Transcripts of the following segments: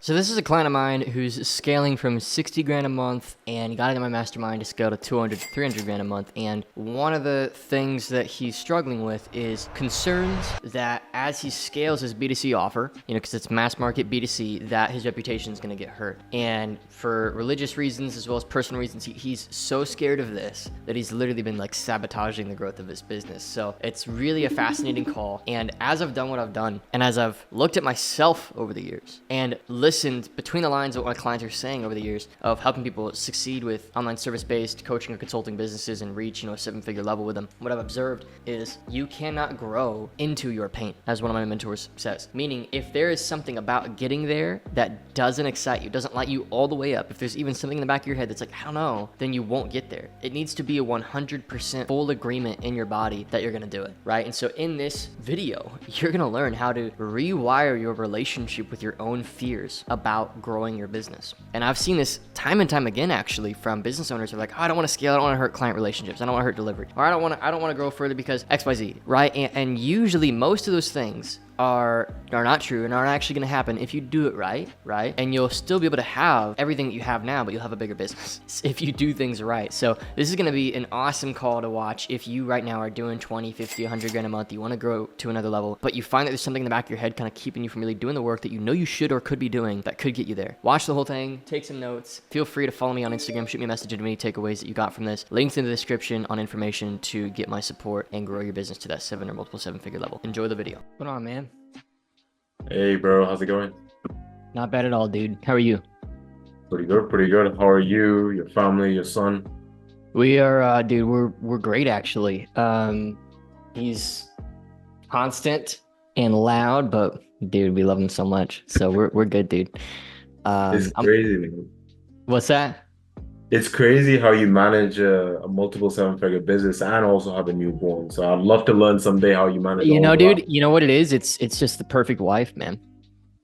So this is a client of mine who's scaling from 60 grand a month and got into my mastermind to scale to 200 to 300 grand a month. And one of the things that he's struggling with is concerns that as he scales his B2C offer, because it's mass market B2C, that his reputation is going to get hurt. And for religious reasons as well as personal reasons, he's so scared of this that he's literally been like sabotaging the growth of his business. So it's really a fascinating call. And as I've done what I've done, and as I've looked at myself over the years and listened between the lines of what my clients are saying over the years of helping people succeed with online service-based coaching or consulting businesses and reach, a seven-figure level with them, what I've observed is you cannot grow into your pain, as one of my mentors says. Meaning, if there is something about getting there that doesn't excite you, doesn't light you all the way up, if there's even something in the back of your head that's like, I don't know, then you won't get there. It needs to be a 100% full agreement in your body that you're gonna do it, right? And so in this video, you're gonna learn how to rewire your relationship with your own fears about growing your business. And I've seen this time and time again, actually, from business owners who are like, oh, I don't want to scale, I don't want to hurt client relationships, I don't want to hurt delivery, or I don't want to grow further because XYZ, right? And usually most of those things are not true and aren't actually going to happen if you do it right? And you'll still be able to have everything that you have now, but you'll have a bigger business if you do things right. So this is going to be an awesome call to watch if you right now are doing 20, 50, 100 grand a month, you want to grow to another level, but you find that there's something in the back of your head kind of keeping you from really doing the work that you know you should or could be doing that could get you there. Watch the whole thing, take some notes. Feel free to follow me on Instagram, shoot me a message of any takeaways that you got from this. Links in the description on information to get my support and grow your business to that multiple seven-figure level. Enjoy the video. What's going on, man? Hey bro, how's it going? Not bad at all, dude. How are you? Pretty good, pretty good. How are you, your family, your son? We are, dude, we're great actually. He's constant and loud, but dude, we love him so much. So we're good, dude. It's crazy, man. What's that? It's crazy how you manage a multiple seven-figure business and also have a newborn. So I'd love to learn someday how you manage all of that. Dude, you know what it is? It's just the perfect wife, man.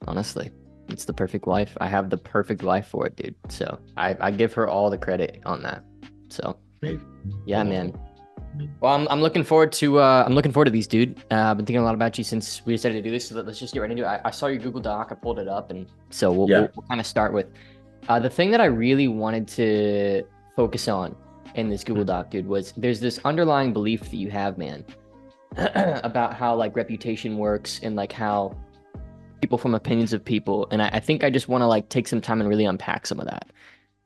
Honestly, it's the perfect wife. I have the perfect wife for it, dude. So I give her all the credit on that. So yeah, man. Well, I'm looking forward to these, dude. I've been thinking a lot about you since we decided to do this. So let's just get right into it. I saw your Google Doc. I pulled it up, and so we'll kind of start with the thing that I really wanted to focus on in this Google Doc, dude, was there's this underlying belief that you have, man, about how like reputation works and like how people form opinions of people. And I think I just want to like take some time and really unpack some of that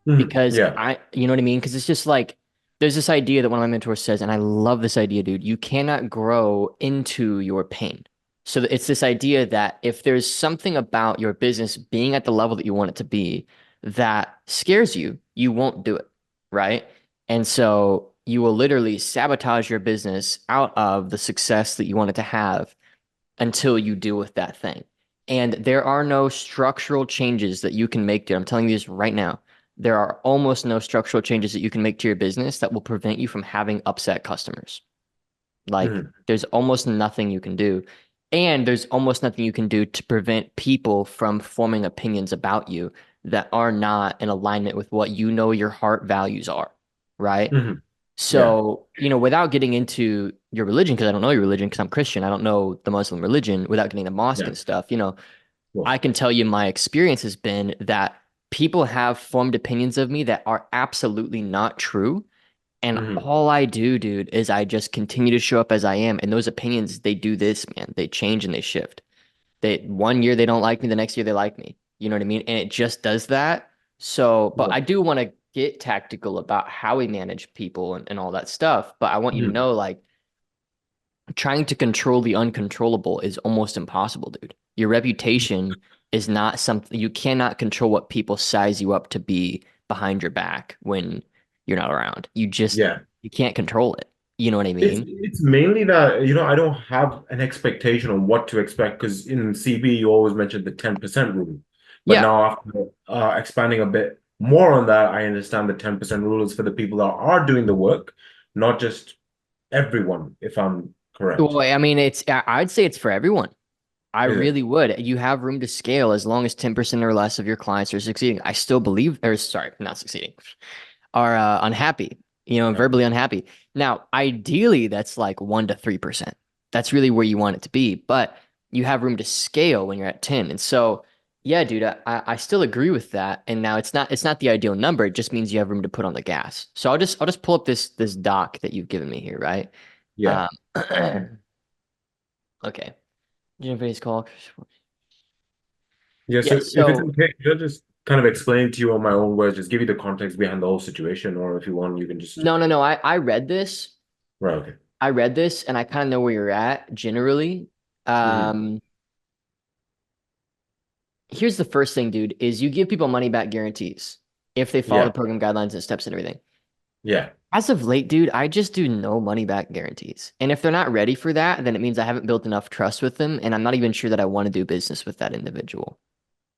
because you know what I mean? Because it's just like, there's this idea that one of my mentors says, and I love this idea, dude, you cannot grow into your pain. So it's this idea that if there's something about your business being at the level that you want it to be that scares you, you won't do it, right? And so you will literally sabotage your business out of the success that you want it to have until you deal with that thing. And there are no structural changes that you can make, dude. I'm telling you this right now. There are almost no structural changes that you can make to your business that will prevent you from having upset customers. Like there's almost nothing you can do. And there's almost nothing you can do to prevent people from forming opinions about you that are not in alignment with what you know your heart values are, right? So, without getting into your religion, because I don't know your religion, because I'm Christian, I don't know the Muslim religion, without getting the mosque and stuff, I can tell you my experience has been that people have formed opinions of me that are absolutely not true. And all I do, dude, is I just continue to show up as I am. And those opinions, they do this, man. They change and they shift. One year they don't like me, the next year they like me. You know what I mean? And it just does that. So, but I do want to get tactical about how we manage people and all that stuff. But I want you to know, like, trying to control the uncontrollable is almost impossible, dude. Your reputation is not something you cannot control what people size you up to be behind your back when you're not around. You just, you can't control it. You know what I mean? It's mainly that, I don't have an expectation on what to expect because in CB, you always mentioned the 10% rule. But now after expanding a bit more on that, I understand the 10% rule is for the people that are doing the work, not just everyone, if I'm correct. Well, I mean, I'd say it's for everyone. I really would. You have room to scale as long as 10% or less of your clients are succeeding. I still believe, or sorry, not succeeding, are unhappy, verbally unhappy. Now, ideally, that's like 1 to 3%. That's really where you want it to be, but you have room to scale when you're at 10. And so Yeah, dude, I still agree with that. And now it's not the ideal number. It just means you have room to put on the gas. So I'll just pull up this doc that you've given me here, right? Yeah. Um, okay. Jennifer's call. Yeah. Yeah, So if it's so okay, could I just kind of explain to you on my own words, just give you the context behind the whole situation, or if you want, you can just no. I read this. right. Okay. I read this and I kind of know where you're at generally. Hmm. Um, Here's the first thing, dude, is you give people money back guarantees if they follow Yeah. the program guidelines and steps and everything. Yeah. As of late, dude, I just do no money back guarantees. And if they're not ready for that, then it means I haven't built enough trust with them, and I'm not even sure that I want to do business with that individual.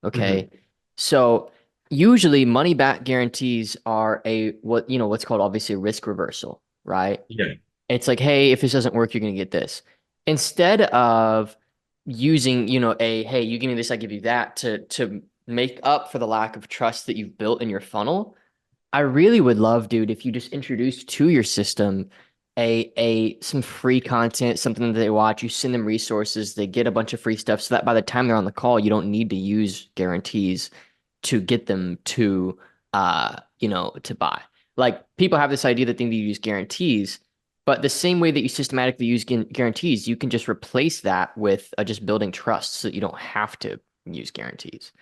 Hmm. Okay. So usually money back guarantees are what's called obviously a risk reversal, right? Yeah. It's like, hey, if this doesn't work, you're gonna get this. Instead of using, hey, you give me this, I give you that to make up for the lack of trust that you've built in your funnel. I really would love, dude, if you just introduced to your system a some free content, something that they watch, you send them resources, they get a bunch of free stuff so that by the time they're on the call, you don't need to use guarantees to get them to buy. Like people have this idea that they need to use guarantees, but the same way that you systematically use guarantees, you can just replace that with just building trust so that you don't have to use guarantees,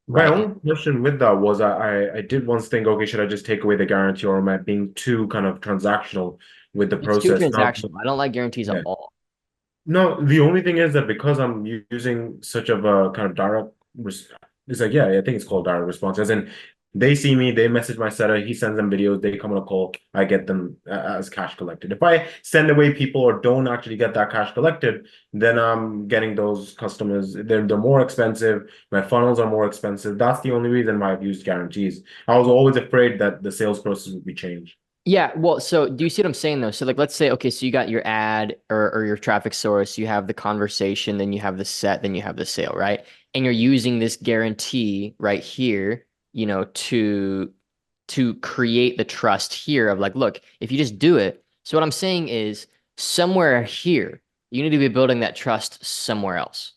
My right? own question with that was I did once think, okay, should I just take away the guarantee, or am I being too kind of transactional with the It's too process? Now, transactional. I don't like guarantees at yeah. all. No, the only thing is that because I'm using such of a kind of it's like, yeah, I think it's called direct response. As in, they see me, they message my seller, he sends them videos, they come on a call, I get them as cash collected. If I send away people or don't actually get that cash collected, then I'm getting those customers. They're more expensive. My funnels are more expensive. That's the only reason why I've used guarantees. I was always afraid that the sales process would be changed. Yeah, well, so do you see what I'm saying though? So like let's say, okay, so you got your ad or your traffic source, you have the conversation, then you have the set, then you have the sale, right? And you're using this guarantee right here, to create the trust here of like, look, if you just do it. So what I'm saying is somewhere here, you need to be building that trust somewhere else,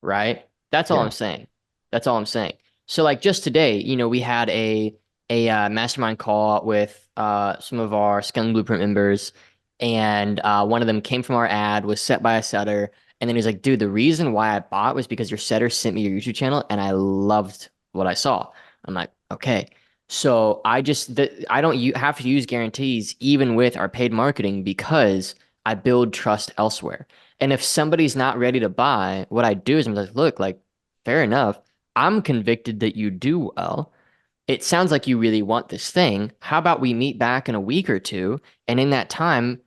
right? That's all I'm Yeah. saying. That's all I'm saying. So like just today, we had a mastermind call with some of our Scaling Blueprint members, and one of them came from our ad, was set by a setter, and then he's like, "Dude, the reason why I bought was because your setter sent me your YouTube channel, and I loved what I saw." I'm like, "Okay." So I don't have to use guarantees even with our paid marketing because I build trust elsewhere. And if somebody's not ready to buy, what I do is I'm like, look, like, fair enough. I'm convicted that you do well. It sounds like you really want this thing. How about we meet back in a week or two? And in that time,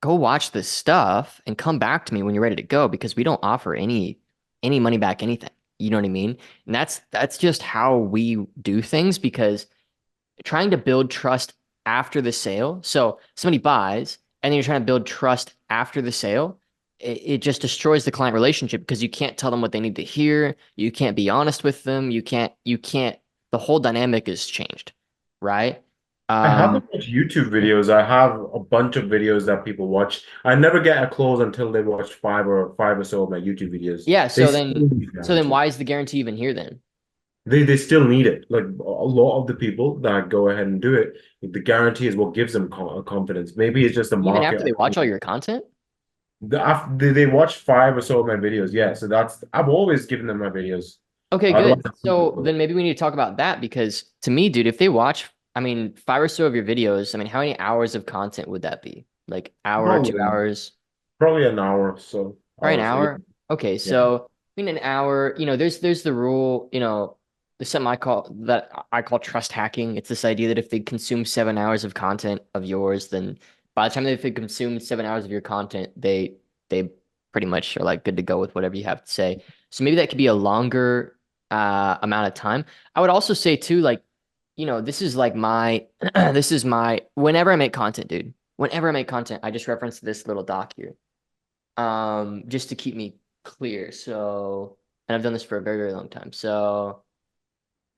go watch this stuff and come back to me when you're ready to go because we don't offer any money back anything. You know what I mean? And that's just how we do things because trying to build trust after the sale. So somebody buys and then you're trying to build trust after the sale. It just destroys the client relationship because you can't tell them what they need to hear. You can't be honest with them. The whole dynamic is changed, right? I Um, haven't watched YouTube videos. I have a bunch of videos that people watch. I never get a close until they watch five or so of my YouTube videos. yeah. They So still then, need so then guarantee. why is the guarantee even here then? They still need it. Like a lot of the people that go ahead and do it, the guarantee is what gives them confidence. Maybe it's just the Even market. after they watch all your content? They watch five or so of my videos. Yeah, so that's I've always given them my videos. Okay, Otherwise, good. So then maybe we need to talk about that because to me, dude, if they watch, I mean, five or so of your videos, I mean, how many hours of content would that be? Like hour, two probably hours, probably an hour or so. probably an Hours. So yeah, hour? Okay, yeah. so in an hour, there's the rule, there's something I call trust hacking. It's this idea that if they consume 7 hours of content of yours, then by the time they consume 7 hours of your content, they pretty much are like good to go with whatever you have to say. So maybe that could be a longer amount of time. I would also say too, like, this is like my this is my whenever I make content, dude. Whenever I make content, I just reference this little doc here just to keep me clear. So, and I've done this for a very, very long time. So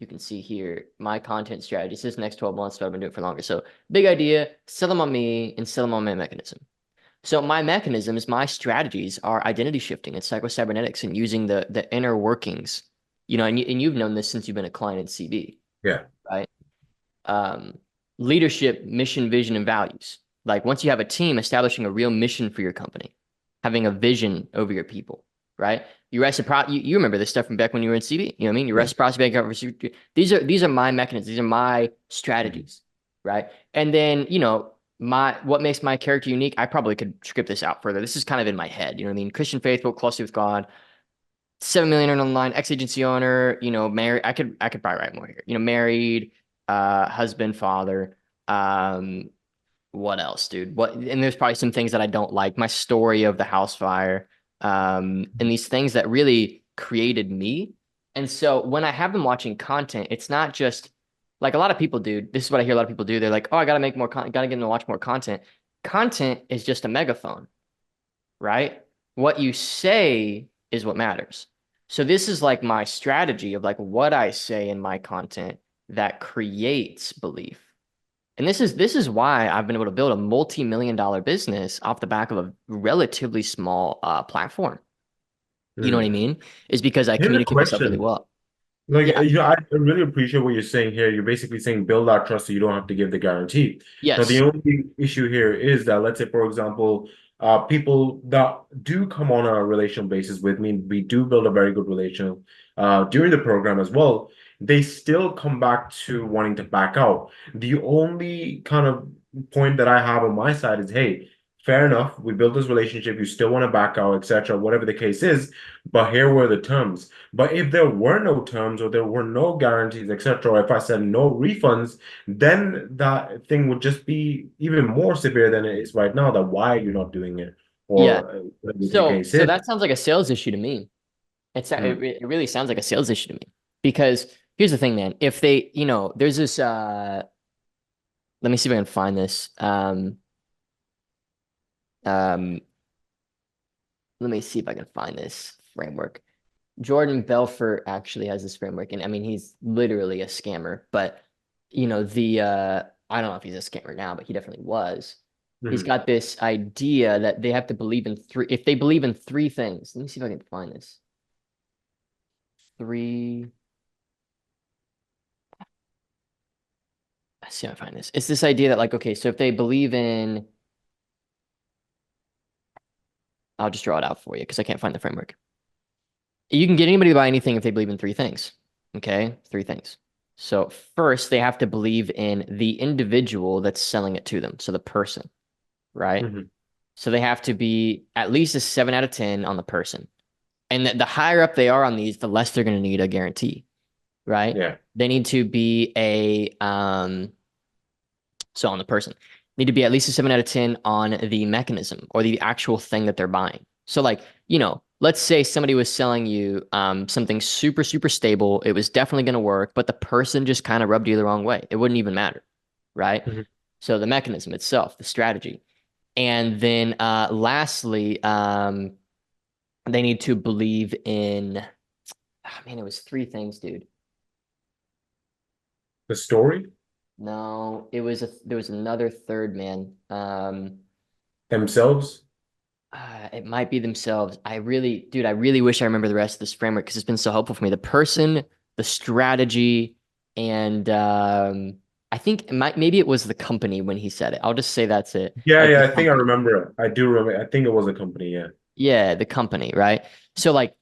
you can see here my content strategy. This is next 12 months, but I've been doing it for longer. So big idea, sell them on me and sell them on my mechanism. So my mechanisms, my strategies are identity shifting and psycho cybernetics and using the inner workings and you've known this since you've been a client in CB, Yeah. right? Um, Leadership, mission, vision, and values. Like once you have a team, establishing a real mission for your company, having a vision over your people, right? You remember this stuff from back when you were in CB. You know what I mean? Your Yeah. reciprocity bank. These are my mechanisms. These are my Mhm. strategies, right? And then what makes my character unique. I probably could script this out further. This is kind of in my head. You know what I mean? Christian faithful, closely with God, 7 million earned online, ex-agency owner, married. I could probably write more here. Married, husband, father. Um, what else, dude? And there's probably some things that I don't like. My story of the house fire, and these things that really created me. And so when I have them watching content, it's not just like a lot of people do. This is what I hear a lot of people do. They're like, "Oh, I gotta make more content, gotta get them to watch more content." Content is just a megaphone, right? What you say is what matters. So this is like my strategy of like what I say in my content that creates belief. And this is why I've been able to build a multi-million-dollar business off the back of a relatively small platform. You know what I Mm. mean? Is because I Here's a communicate myself really question. well. Like, Yeah. I really appreciate what you're saying here. You're basically saying build that trust so you don't have to give the guarantee. Now, the Yes. only issue here is that, let's say, for example, people that do come on a relational basis with me, we do build a very good relation during the program as well. They still come back to wanting to back out. The only kind of point that I have on my side is, hey, fair enough, we built this relationship, you still want to back out, etc., whatever the case is, but here were the terms. But if there were no terms or there were no guarantees, etc., or if I said no refunds, then that thing would just be even more severe than it is right now. That why are you not doing it, Yeah. or whatever the So case so is. that sounds like a sales issue to me. Mm. It really sounds like a sales issue to me because here's the thing, man. If they, there's this let me see if I can find this. Um Let me see if I can find this framework. Jordan Belfort actually has this framework, and I mean he's literally a scammer, but the I don't know if he's a scammer now, but he definitely was. He's Mm. got this idea that they have to believe in three if they believe in three things. Let me see if I can find this. Three, let's see if I find this. It's this idea that like, okay, so if they believe in, I'll just draw it out for you because I can't find the framework. You can get anybody to buy anything if they believe in three things. Okay, three things. So first, they have to believe in the individual that's selling it to them. So the person, right? Mhm. So they have to be at least a 7 out of 10 on the person. And the higher up they are on these, the less they're going to need a guarantee, right? Yeah. They need to be so on the person, need to be at least a 7 out of 10 on the mechanism or the actual thing that they're buying. So like, let's say somebody was selling you something super, super stable. It was definitely going to work, but the person just kind of rubbed you the wrong way. It wouldn't even matter, right? Mhm. So the mechanism itself, the strategy. And then lastly, they need to believe in, oh, man, it was three things, dude. The story No, there was another third man. themselves. It might be themselves. Dude, I really wish I remember the rest of this framework because it's been so helpful for me. The person, the strategy, and I think maybe it was the company when he said it. I'll just say that's it. Yeah, Like yeah, the I think I company. remember it. I do remember. I think it was a company. Yeah. Yeah, the company, right? So like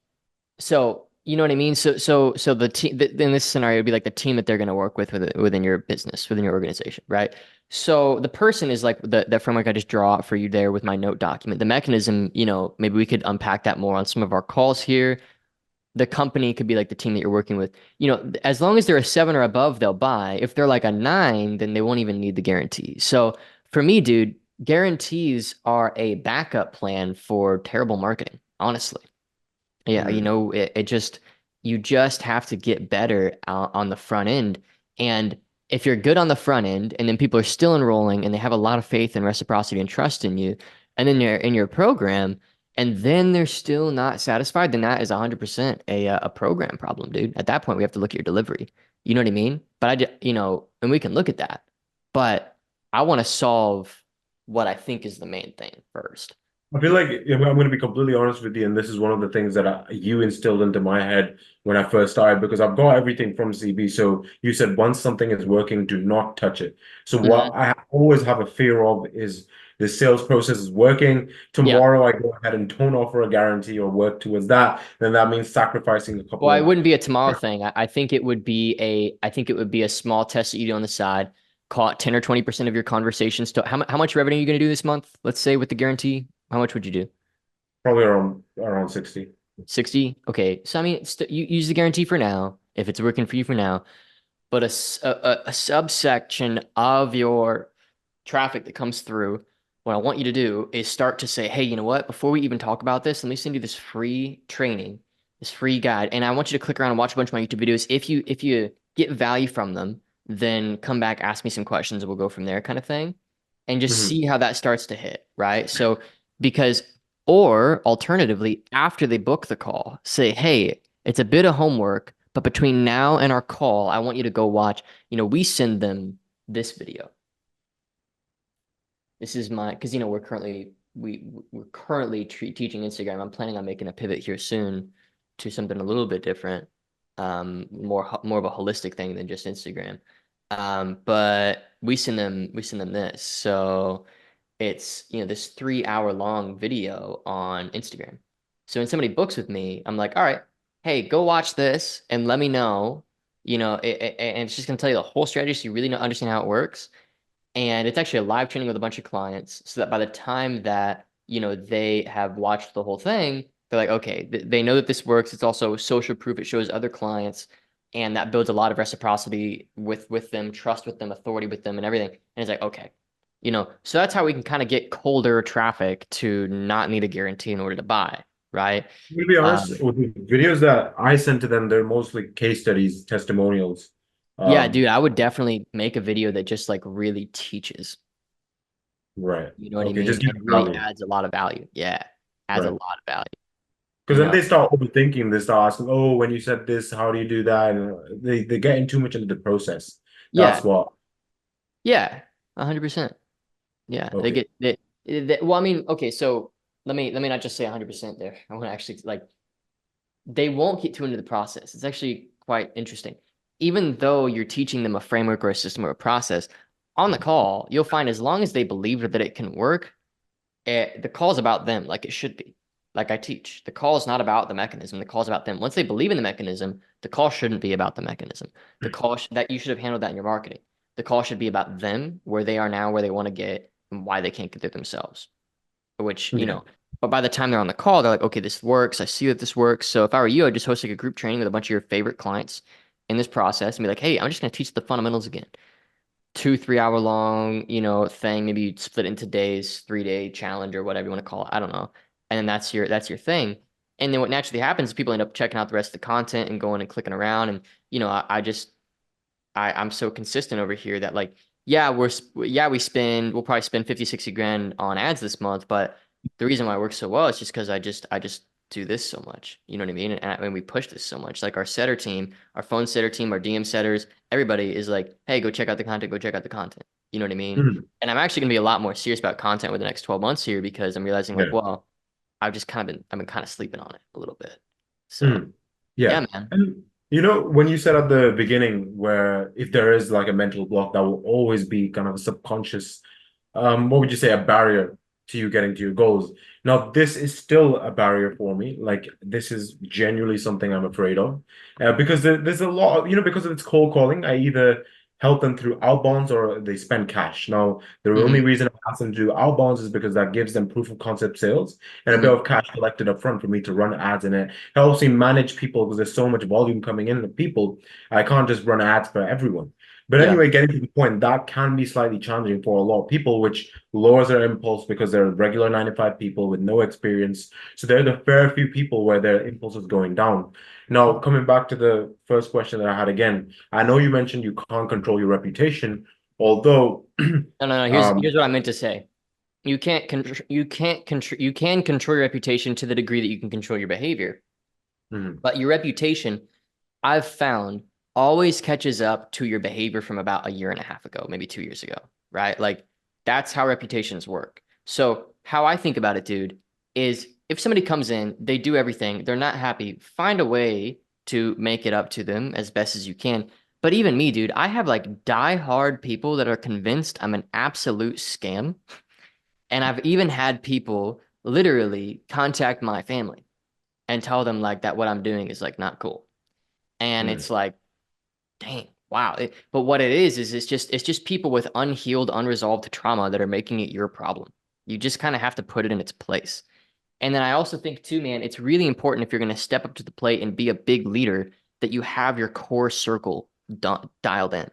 so you know what I mean? So the team in this scenario would be like the team that they're going to work with within your business, within your organization, right? So the person is like the framework I just draw out for you there with my note document. The mechanism, maybe we could unpack that more on some of our calls here. The company could be like the team that you're working with. As long as they're a 7 or above, they'll buy. If they're like a 9, then they won't even need the guarantee. So for me, dude, guarantees are a backup plan for terrible marketing, honestly. Yeah, Mm. you just have to get better on the front end. And if you're good on the front end and then people are still enrolling and they have a lot of faith and reciprocity and trust in you, and then you're in your program, and then they're still not satisfied, then that is 100% a program problem, dude. At that point, we have to look at your delivery. You know what I mean? But and we can look at that. But I want to solve what I think is the main thing first. I feel like I'm going to be completely honest with you, and this is one of the things that you instilled into my head when I first started because I've got everything from CB. So you said once something is working, do not touch it. So what Mhm. I always have a fear of is the sales process is working. Yeah. Tomorrow I go ahead and don't offer a guarantee or work towards that, then that means sacrificing a Well, couple it of. wouldn't be a tomorrow thing. I think it would be I think it would be a small test that you do on the side. Call it 10 or 20% of your conversations. To how much revenue are you going to do this month? Let's say with the guarantee, how much would you do? Probably around 60. 60? Okay. So I mean, you use the guarantee for now if it's working for you for now, but a subsection of your traffic that comes through, what I want you to do is start to say, hey, you know what? Before we even talk about this, let me send you this free training, this free guide, and I want you to click around and watch a bunch of my YouTube videos. If you get value from them, then come back, ask me some questions, and we'll go from there, kind of thing, and just Mhm. see how that starts to hit, right? So because or alternatively, after they book the call, say, hey, it's a bit of homework, but between now and our call, I want you to go watch, we send them this video. This is my because we're currently teaching Instagram. I'm planning on making a pivot here soon to something a little bit different, more of a holistic thing than just Instagram. But we send them this, so it's this 3 hour long video on Instagram. So when somebody books with me, I'm like, all right, hey, go watch this and let me know. And it's just gonna tell you the whole strategy, so you really understand how it works. And it's actually a live training with a bunch of clients so that by the time that they have watched the whole thing, they're like, okay, they know that this works. It's also social proof. It shows other clients, and that builds a lot of reciprocity with them, trust with them, authority with them, and everything. And it's like, okay, so that's how we can kind of get colder traffic to not need a guarantee in order to buy, right? To be honest, um with the videos that I sent to them, they're mostly case studies, testimonials. yeah, dude, Um, I would definitely make a video that just like really teaches. right. You know what I Okay, mean? just And give it really value. adds a lot of value. Yeah. Adds a Right. lot of value. Because You then know? they start overthinking, they start asking, oh, when you said this, how do you do that? And they get in too much into the process. That's Yeah. what. Yeah. 100%. Yeah. They Okay. get well, I mean, okay, so let me not just say 100% there. I want to actually like they won't get too into the process. It's actually quite interesting. Even though you're teaching them a framework or a system or a process, on the call, you'll find as long as they believe that it can work, the call's about them, like it should be. Like I teach, the call is not about the mechanism. The call is about them. Once they believe in the mechanism, the call shouldn't be about the mechanism. That you should have handled that in your marketing. The call should be about them, where they are now, where they want to get, and why they can't get there themselves. Which Yeah. but by the time they're on the call, they're like, okay, this works. I see that this works. So if I were you, I'd just host like a group training with a bunch of your favorite clients in this process and be like, hey, I'm just going to teach the fundamentals again. 2 3 hour long thing. Maybe you split into days, 3 day challenge or whatever you want to call it. I don't know. And then that's your thing. And then what naturally happens is people end up checking out the rest of the content and going and clicking around. And I just I'm so consistent over here that like yeah we'll probably spend 50 60 grand on ads this month, but the reason why it works so well is just because I just do this so much, you know what I mean? And we push this so much, like our setter team, our phone setter team, our DM setters, everybody is like, hey, go check out the content, go check out the content, you know what I mean? Mhm. And I'm actually gonna be a lot more serious about content with the next 12 months here because I'm realizing like, Yeah. well, I've been kind of sleeping on it a little bit. So Mhm. yeah, Yeah. man. And when you said at the beginning where if there is like a mental block, that will always be kind of a subconscious, what would you say, a barrier to you getting to your goals. Now, this is still a barrier for me. Like this is genuinely something I'm afraid of, because there's a lot of, because of its cold calling. I either help them through outbounds or they spend cash. Now, the only Hmm. reason I ask them to do outbounds is because that gives them proof of concept sales and a bit Hmm. of cash collected up front for me to run ads in it. Helps me manage people because there's so much volume coming in of people. I can't just run ads for everyone. But Yeah. anyway, getting to the point, that can be slightly challenging for a lot of people, which lowers their impulse because they're regular 9 to 5 people with no experience. So there are the fair few people where their impulse is going down. Now, coming back to the first question that I had again, I know you mentioned you can't control your reputation, although No, no, no. Here's um, here's what I meant to say. You can control your reputation to the degree that you can control your behavior. mhm, But your reputation, I've found, always catches up to your behavior from about a year and a half ago, maybe 2 years ago, right? Like that's how reputations work. So how I think about it, dude, is if somebody comes in, they do everything, they're not happy, find a way to make it up to them as best as you can. But even me, dude, I have like die-hard people that are convinced I'm an absolute scam. And I've even had people literally contact my family and tell them like that what I'm doing is like not cool. And Mm. it's like, dang, wow. But what it is it's just people with unhealed, unresolved trauma that are making it your problem. You just kind of have to put it in its place. And then I also think too, man, it's really important if you're going to step up to the plate and be a big leader that you have your core circle dialed in.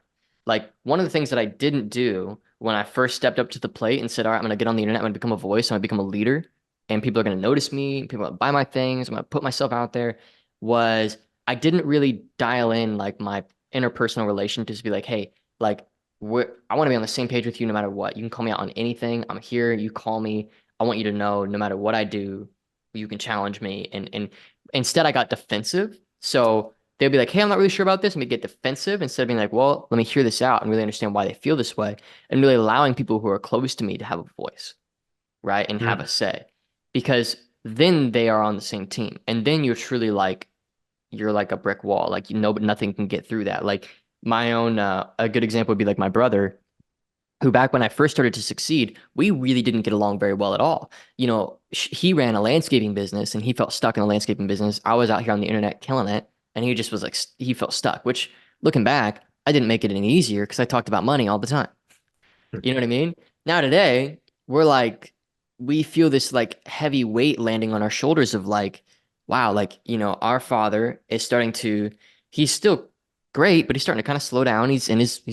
Like one of the things that I didn't do when I first stepped up to the plate and said, all right, I'm going to get on the internet, I'm going to become a voice, I'm going to become a leader, and people are going to notice me, people are going to buy my things, I'm going to put myself out there, was I didn't really dial in like my interpersonal relation to just be like, hey, like, I want to be on the same page with you no matter what. You can call me out on anything. I'm here. You call me. I want you to know no matter what I do, you can challenge me. And instead I got defensive. So they'd be like, hey, I'm not really sure about this. And we get defensive instead of being like, well, let me hear this out and really understand why they feel this way. And really allowing people who are close to me to have a voice, right? And have Mm. a say. Because then they are on the same team. And then you're like a brick wall. Like you know, but nothing can get through that. Like my own a good example would be like my brother who back when I first started to succeed, we really didn't get along very well at all. You know, he ran a landscaping business and he felt stuck in the landscaping business. I was out here on the internet killing it, and he just was like, he felt stuck, which looking back, I didn't make it any easier because I talked about money all the time. You know what I mean? Now today, we're like, we feel this like heavy weight landing on our shoulders of like, wow, like, our father is starting to, he's still great, but he's starting to kind of slow down. He's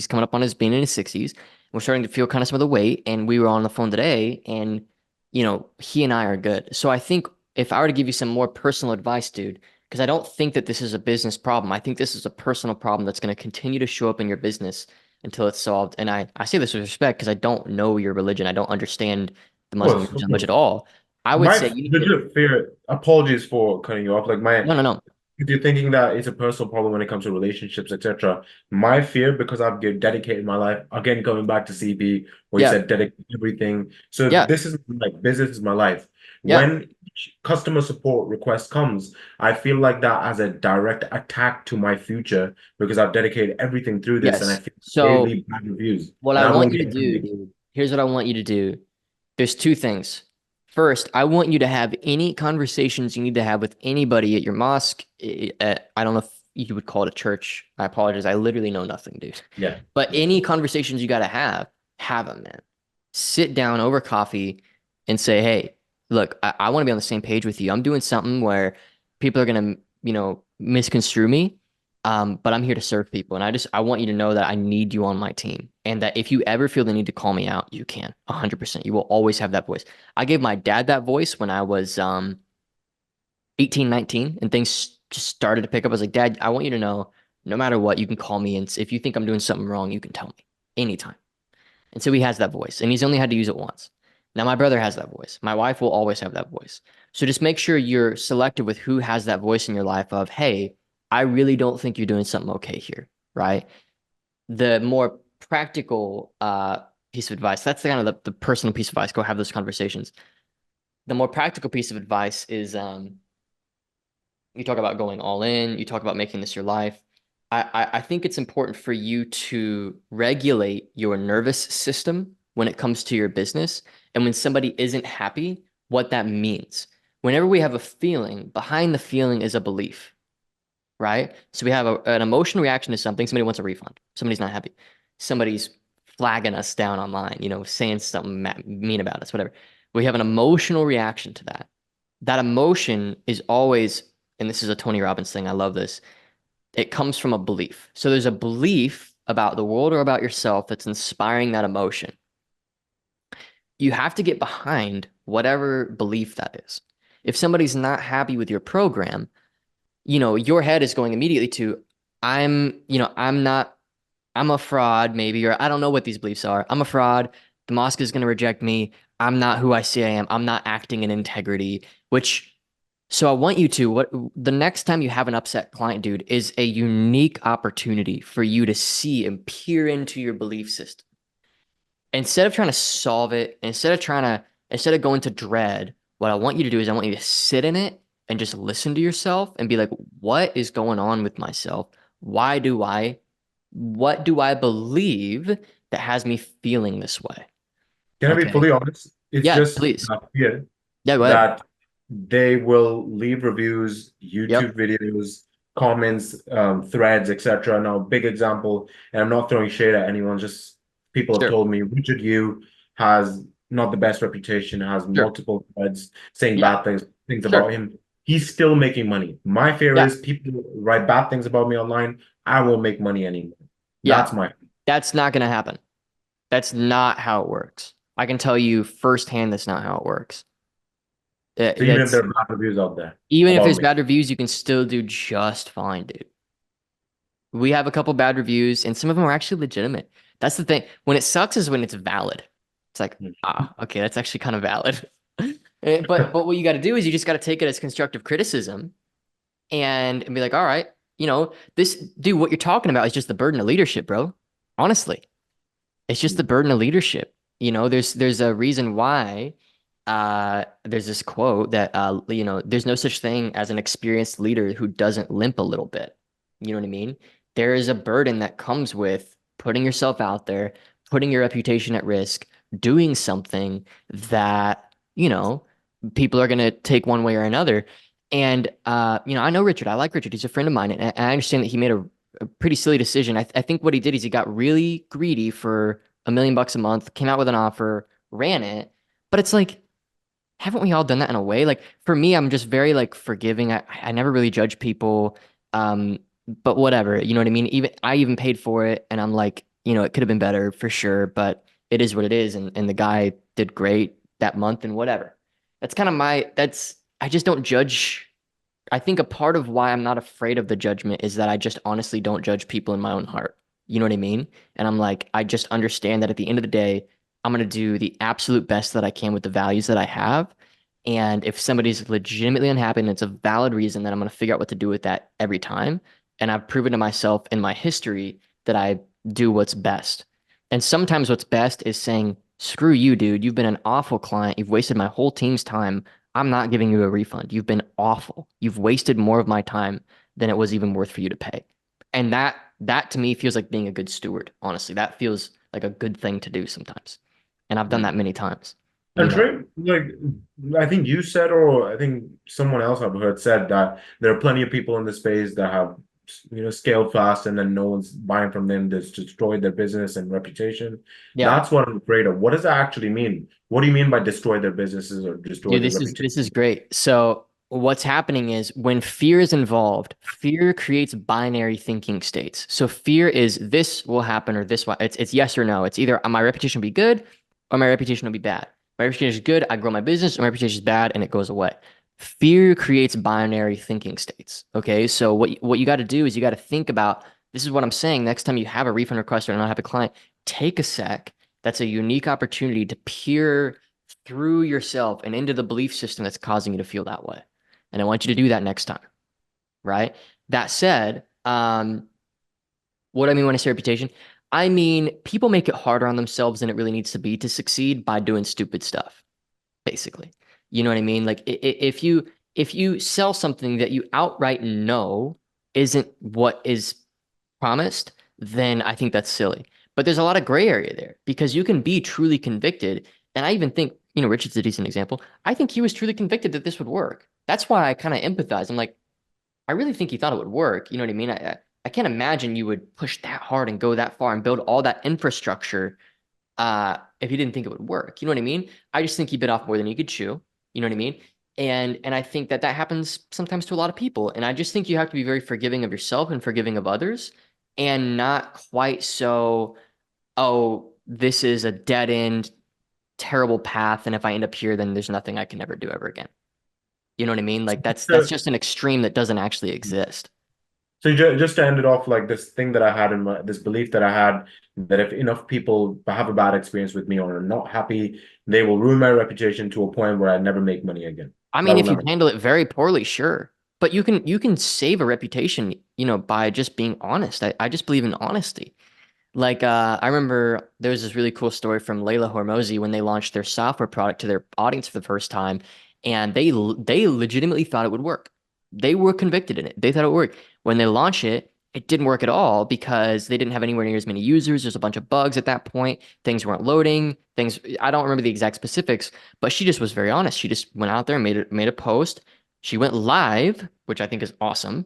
coming up on his being in his 60s. We're starting to feel kind of some of the weight. And we were on the phone today and, he and I are good. So I think if I were to give you some more personal advice, dude, because I don't think that this is a business problem. I think this is a personal problem that's going to continue to show up in your business until it's solved. And I say this with respect because I don't know your religion. I don't understand the Muslim Of religion much at course. all. I would say My you need to, legit fear, apologies for cutting you off. Like no, no, no. if you're thinking that it's a personal problem when it comes to relationships, etc. My fear, because dedicated my life, again, going back to CB, where you Yeah, said dedicate everything. So yeah, this is like business is my life. yeah, When customer support request comes, I feel like that as a direct attack to my future because I've dedicated everything through this and I yes. feel they So leave bad reviews. what And I I want won't you to get do, any. dude, here's what I want you to do. There's two things. First, I want you to have any conversations you need to have with anybody at your mosque. I don't know if you would call it a church. I apologize. I literally know nothing, dude. Yeah. But any conversations you got to have them, man. Sit down over coffee and say, hey, look, I want to be on the same page with you. I'm doing something where people are going to, misconstrue me. But I'm here to serve people. And I want you to know that I need you on my team. And that if you ever feel the need to call me out, you can 100%. You will always have that voice. I gave my dad that voice when I was 18, 19, and things just started to pick up. I was like, Dad, I want you to know no matter what, you can call me. And if you think I'm doing something wrong, you can tell me anytime. And so he has that voice, and he's only had to use it once. Now my brother has that voice. My wife will always have that voice. So just make sure you're selective with who has that voice in your life of, hey, I really don't think you're doing something okay here, right? The more practical piece of advice, that's the kind of the personal piece of advice. Go have those conversations. The more practical piece of advice is you talk about going all in, you talk about making this your life. I think it's important for you to regulate your nervous system when it comes to your business. And when somebody isn't happy, what that means. Whenever we have a feeling, behind the feeling is a belief, right? So we have an emotional reaction to something. Somebody wants a refund. Somebody's not happy. Somebody's flagging us down online, saying something mean about us, whatever. We have an emotional reaction to that. That emotion is always, and this is a Tony Robbins thing. I love this. It comes from a belief. So there's a belief about the world or about yourself that's inspiring that emotion. You have to get behind whatever belief that is. If somebody's not happy with your program, your head is going immediately to, I'm not, I'm a fraud, maybe, or I don't know what these beliefs are. I'm a fraud. The mosque is going to reject me. I'm not who I say I am. I'm not acting in integrity, so I want you to, the next time you have an upset client, dude, is a unique opportunity for you to see and peer into your belief system. Instead of trying to solve it, instead of trying to Instead of going to dread, what I want you to do is I want you to sit in it and just listen to yourself and be like, what is going on with myself? Why do I, what do I believe that has me feeling this way? Can I be Okay. fully honest? It's Yeah, just please. fear Yeah, go ahead. that they will leave reviews, YouTube Yep. videos, comments, threads, etc. Now, big example, and I'm not throwing shade at anyone, just people have Sure. told me Richard Yu has not the best reputation, has Sure. multiple threads saying Yeah. bad things about Sure. him. He's still making money. My fear Yeah. is people write bad things about me online. I won't make money anymore. Yeah. That's my That's not going to happen. That's not how it works. I can tell you firsthand that's not how it works. so even if That's there are bad reviews out there even if about there's me. bad reviews, you can still do just fine, dude. We have a couple bad reviews, and some of them are actually legitimate. That's the thing. When it sucks is when it's valid. It's like, okay, that's actually kind of valid. But what you got to do is you just got to take it as constructive criticism and be like, all right, this dude, what you're talking about is just the burden of leadership, bro. Honestly, it's just the burden of leadership. There's a reason why there's this quote that there's no such thing as an experienced leader who doesn't limp a little bit. You know what I mean? There is a burden that comes with putting yourself out there, putting your reputation at risk, doing something that, people are going to take one way or another. And I know Richard. I like Richard. He's a friend of mine, and I understand that he made a pretty silly decision. I think what he did is he got really greedy for $1 million a month, came out with an offer, ran it. But it's like, haven't we all done that in a way? Like for me, I'm just very like forgiving. I never really judge people. Um, but whatever, you know what I mean? Even I even paid for it and I'm like, it could have been better for sure, but it is what it is. And the guy did great that month and whatever. That's kind of I just don't judge. I think a part of why I'm not afraid of the judgment is that I just honestly don't judge people in my own heart. You know what I mean? And I'm like, I just understand that at the end of the day, I'm going to do the absolute best that I can with the values that I have. And if somebody's legitimately unhappy and it's a valid reason, then I'm going to figure out what to do with that every time. And I've proven to myself in my history that I do what's best. And sometimes what's best is saying, screw you, dude. You've been an awful client. You've wasted my whole team's time. I'm not giving you a refund. You've been awful. You've wasted more of my time than it was even worth for you to pay. And that to me feels like being a good steward, honestly. That feels like a good thing to do sometimes. And I've done that many times, you And know. Trey, like I think you said, or I think someone else I've heard said that there are plenty of people in the space that have, scaled fast and then no one's buying from them. That's destroyed their business and reputation. Yeah. That's what I'm afraid of. What does that actually mean? What do you mean by destroy their businesses or destroy Dude, their this is reputation? great. So what's happening is when fear is involved, fear creates binary thinking states. So fear is this will happen or this will. It's yes or no. It's either my reputation will be good or my reputation will be bad. My reputation is good, I grow my business, or my reputation is bad and it goes away. Fear creates binary thinking states. Okay, so what you got to do is you got to think about this is what I'm saying. Next time you have a refund request or not have a client, take a sec. That's a unique opportunity to peer through yourself and into the belief system that's causing you to feel that way. And I want you to do that next time, right? That said, what do I mean when I say reputation? I mean, people make it harder on themselves than it really needs to be to succeed by doing stupid stuff, basically. You know what I mean? Like if you sell something that you outright know isn't what is promised, then I think that's silly. But there's a lot of gray area there because you can be truly convicted. And I even think, Richard's a decent example. I think he was truly convicted that this would work. That's why I kind of empathize. I'm like, I really think he thought it would work. You know what I mean? I can't imagine you would push that hard and go that far and build all that infrastructure if you didn't think it would work. You know what I mean? I just think he bit off more than he could chew. You know what I mean? And I think that happens sometimes to a lot of people. And I just think you have to be very forgiving of yourself and forgiving of others, and not quite so, oh, this is a dead end, terrible path, and if I end up here, then there's nothing I can ever do ever again. You know what I mean? Like that's So, just an extreme that doesn't actually exist. just to end it off, like this thing that I had in my this belief that I had that if enough people have a bad experience with me or are not happy, they will ruin my reputation to a point where I never make money again. I That mean, will if you never. handle it very poorly, sure. But you can save a reputation, by just being honest. I just believe in honesty. Like I remember there was this really cool story from Layla Hormozy when they launched their software product to their audience for the first time, and they legitimately thought it would work. They were convicted in it. They thought it would work. When they launched it, it didn't work at all because they didn't have anywhere near as many users. There's a bunch of bugs at that point. Things weren't loading. Things I don't remember the exact specifics, but she just was very honest. She just went out there and made a post. She went live, which I think is awesome,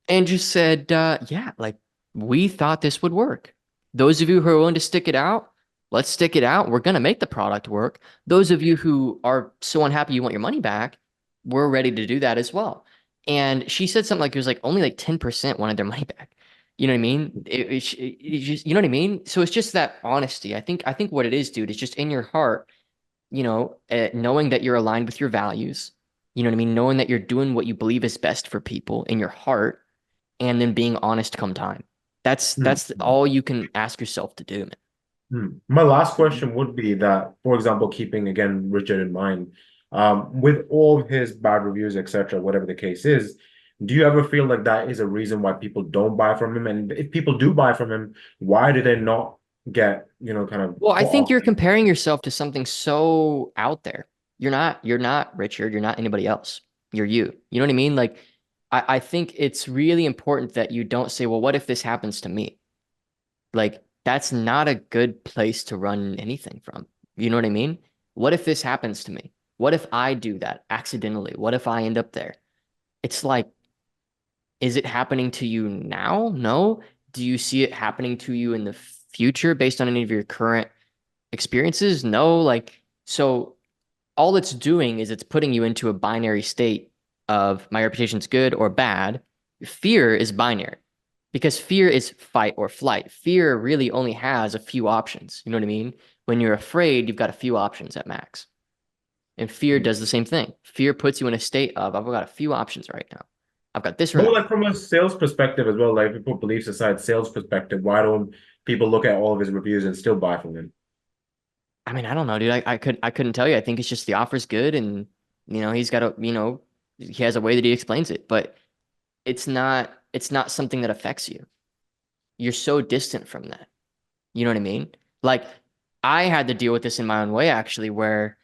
and just said, yeah, like we thought this would work. Those of you who are willing to stick it out, let's stick it out. We're going to make the product work. Those of you who are so unhappy you want your money back, we're ready to do that as well. And she said something like it was like only like 10% wanted their money back. You know what I mean? It just, you know what I mean? So it's just that honesty. I think what it is, dude, is just in your heart, knowing that you're aligned with your values. You know what I mean? Knowing that you're doing what you believe is best for people in your heart and then being honest come time. That's Hmm. all you can ask yourself to do, man. My last question would be that, for example, keeping again Richard in mind, with all of his bad reviews, etc., whatever the case is, do you ever feel like that is a reason why people don't buy from him? And if people do buy from him, why do they not get, kind of Well, I put think off? you're comparing yourself to something so out there. You're not Richard, you're not anybody else. You're you. You know what I mean? Like I think it's really important that you don't say, well, what if this happens to me? Like that's not a good place to run anything from. You know what I mean? What if this happens to me? What if I do that accidentally? What if I end up there? It's like, is it happening to you now? No. Do you see it happening to you in the future based on any of your current experiences? No. Like, so all it's doing is it's putting you into a binary state of my reputation's good or bad. Fear is binary because fear is fight or flight. Fear really only has a few options. You know what I mean? When you're afraid, you've got a few options at max. And fear does the same thing. Fear puts you in a state of, I've got a few options right now. I've got this or But nothing. like from a sales perspective as well, like if we put beliefs aside, sales perspective, why don't people look at all of his reviews and still buy from him? I mean, I don't know, dude. I couldn't tell you. I think it's just the offer's good and he's got a, he has a way that he explains it, but it's not something that affects you. You're so distant from that. You know what I mean? Like I had to deal with this in my own way actually, where,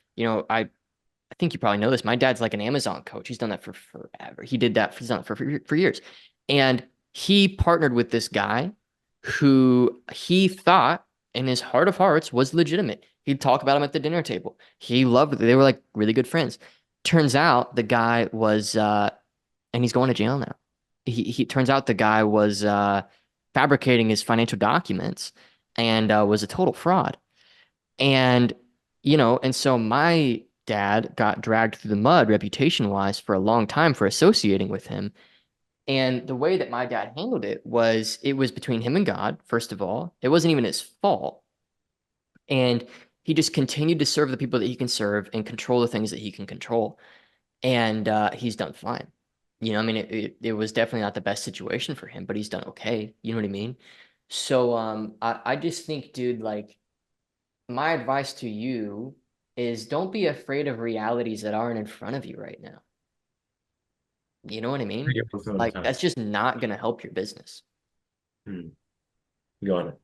I think you probably know this. My dad's like an Amazon coach. He's done that for forever. He's done it for years. And he partnered with this guy who he thought in his heart of hearts was legitimate. He'd talk about him at the dinner table. He loved it. They were like really good friends. Turns out the guy was, and he's going to jail now. He turns out the guy was fabricating his financial documents and was a total fraud. And, and so my dad got dragged through the mud reputation wise for a long time for associating with him. And the way that my dad handled it was between him and God, first of all. It wasn't even his fault. And he just continued to serve the people that he can serve and control the things that he can control. And he's done fine. I mean, it was definitely not the best situation for him, but he's done okay. You know what I mean? So I just think, dude, like, my advice to you is don't be afraid of realities that aren't in front of you right now. You know what I mean? 3% of the Like time. that's just not going to help your business. Hmm. Got it.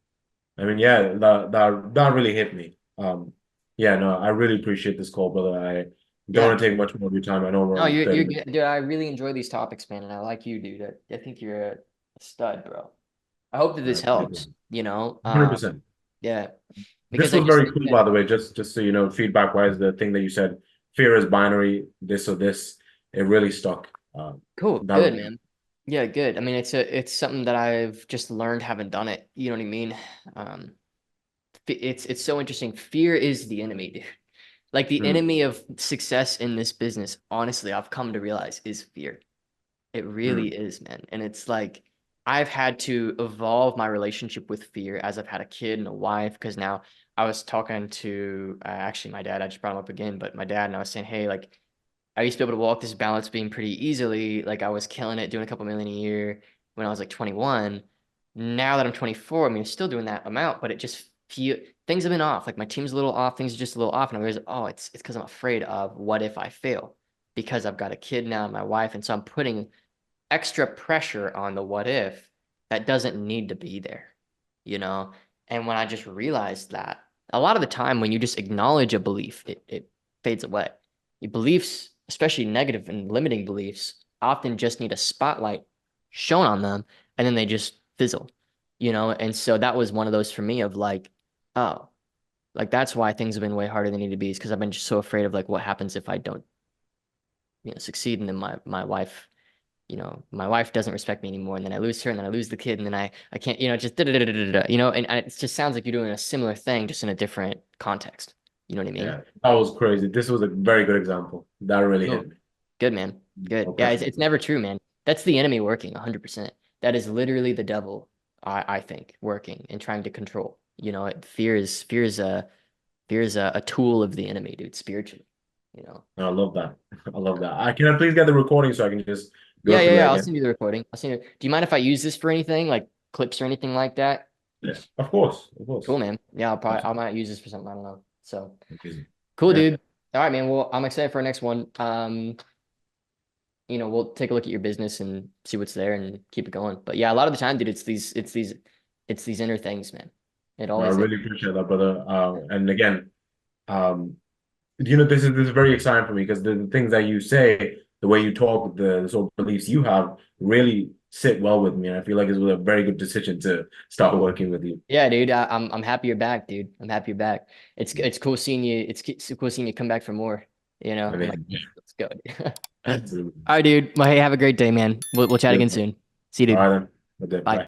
I mean, yeah, that really hit me. Yeah, no, I really appreciate this call, brother. I don't Yeah. want to take much more of your time. I know we're No, on you're 30 minutes. good. Dude, I really enjoy these topics, man, and I like you, dude. I think you're a stud, bro. I hope that I this appreciate helps, it. you know? 100%. Yeah, This because I was just very think cool, that by the way. Just so you know, feedback wise, the thing that you said, fear is binary, this or this, it really stuck. cool, That good, really, man. Yeah, good. I mean, it's something that I've just learned having done it. You know what I mean? Um, it's so interesting. Fear is the enemy, dude. Like the mm, enemy of success in this business, honestly, I've come to realize is fear. It really mm, is, man. And it's like I've had to evolve my relationship with fear as I've had a kid and a wife. Because now I was talking to actually my dad. I just brought him up again, but my dad and I was saying, hey, like I used to be able to walk this balance beam pretty easily. Like I was killing it, doing a couple million a year when I was like 21. Now that I'm 24, I mean, I'm still doing that amount, but it just feel things have been off. Like my team's a little off, things are just a little off, and I realized, oh, it's because I'm afraid of what if I fail because I've got a kid now and my wife, and so I'm putting extra pressure on the what if that doesn't need to be there. you know? And when I just realized that, a lot of the time when you just acknowledge a belief, it fades away. Your beliefs, especially negative and limiting beliefs, often just need a spotlight shown on them and then they just fizzle, you know? And so that was one of those for me of like, oh, like that's why things have been way harder than they need to be, is because I've been just so afraid of like what happens if I don't, succeed, and then my wife, my wife doesn't respect me anymore, and then I lose her, and then I lose the kid, and then I can't, just da da da da da da, and it just sounds like you're doing a similar thing, just in a different context. You know what I mean? Yeah, that was crazy. This was a very good example. That really No, hit me. good man, good. Yeah, Okay. it's never true, man. That's the enemy working 100%. That is literally the devil, I think, working and trying to control. Fear is a tool of the enemy, dude, spiritually. You know. I love that. I love that. Can I please get the recording so I can just Yeah, go yeah, through it yeah. I'll again? send you the recording. I'll send you. Do you mind if I use this for anything, like clips or anything like that? Yeah, of course, of Cool, course. man. Yeah, I Absolutely. might use this for something. I don't know. So Amazing. cool, Yeah, dude. All right, man. Well, I'm excited for our next one. We'll take a look at your business and see what's there and keep it going. But yeah, a lot of the time, dude, it's these inner things, man. It I always is. really appreciate that, brother. And again, um, this is very exciting for me because the things that you say, the way you talk, the sort of beliefs you have, really sit well with me, and I feel like it was a very good decision to start working with you. Yeah, dude. I'm happy you're back, dude. I'm happy you're back. It's cool seeing you. It's cool seeing you come back for more. I I'm like, mean, let's go. absolutely. All right, dude. Well, hey, have a great day, man. We'll chat Yes, again man. soon. See you, All dude. right then. Okay, Bye. bye.